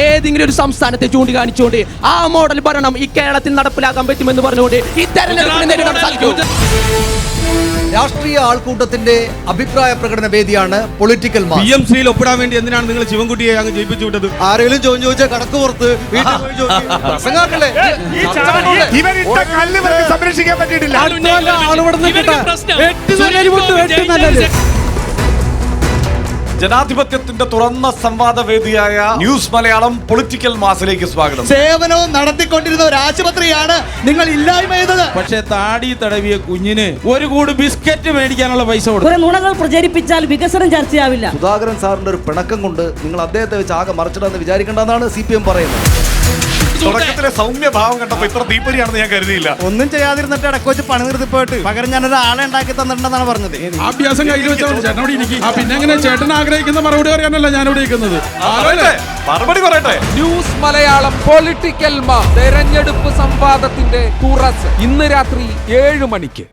ഏതെങ്കിലും ഒരു സംസ്ഥാനത്തെ ചൂണ്ടിക്കാണിച്ചുകൊണ്ട് ആ മോഡൽ ഭരണം ഈ കേരളത്തിൽ നടപ്പിലാക്കാൻ പറ്റുമെന്ന് പറഞ്ഞുകൊണ്ട് ഈ തെരഞ്ഞെടുപ്പിനെ നേരിടാൻ സാധിക്കും. രാഷ്ട്രീയ ആൾക്കൂട്ടത്തിന്റെ അഭിപ്രായ പ്രകടന വേദിയാണ് പൊളിറ്റിക്കൽ മാസ്. PMCയിൽ ഒപ്പിടാൻ വേണ്ടി എന്തിനാണ് നിങ്ങൾ ശിവൻകുട്ടിയെ അങ്ങ് ജയിപ്പിച്ചു വിട്ടത്? ആരെങ്കിലും ചോദിച്ചാൽ കടക്ക് പുറത്ത് സംരക്ഷിക്കാൻ പറ്റിയിട്ടില്ല. ജനാധിപത്യത്തിന്റെ തുറന്ന സംവാദ വേദിയായ ന്യൂസ് മലയാളം പൊളിറ്റിക്കൽ മാസിലേക്ക് സ്വാഗതം. സേവനവും നടത്തിക്കൊണ്ടിരുന്ന ഒരു ആശുപത്രിയാണ് നിങ്ങൾ ഇല്ലായ്മ ചെയ്തത്. പക്ഷേ താടി തടവിയ കുഞ്ഞിന് ഒരു കൂട് ബിസ്ക്കറ്റ് മേടിക്കാനുള്ള പൈസ കൊടുത്തു. നുണകൾ പ്രചരിപ്പിച്ചാൽ വികസനം ചർച്ചയാവില്ല. സുധാകരൻ സാറിന്റെ ഒരു പിണക്കം കൊണ്ട് നിങ്ങൾ അദ്ദേഹത്തെ വെച്ച് ആകെ മറിച്ചിടാന്ന് വിചാരിക്കേണ്ടെന്നാണ് CPM പറയുന്നത്. തുടക്കത്തിലെ സൗമ്യ ഭാവം കണ്ടപ്പോ ഇത്ര തീപ്പൊരിയാണെന്ന് ഞാൻ കരുതിയില്ല. ഒന്നും ചെയ്യാതിരുന്നിട്ട് ഇടക്കൊച്ച് പണി നിർത്തി പോയിട്ട് പകരം ഞാനൊരു ആളെ ഉണ്ടാക്കി തന്നിട്ടുണ്ടെന്നാണ് പറഞ്ഞത്. അഭ്യാസം കയ്യിൽ വെച്ചാൽ ചേട്ടൻ പിന്നെ എങ്ങനെ ചേട്ടൻ ആഗ്രഹിക്കുന്ന മറുപടി പറയാനല്ല ഞാനിവിടെ ഇരിക്കുന്നത്. മറുപടി പറയട്ടെ. ന്യൂസ് മലയാളം പൊളിറ്റിക്കൽ തെരഞ്ഞെടുപ്പ് സംവാദത്തിന്റെ തുറസ് ഇന്ന് രാത്രി 7 മണിക്ക്.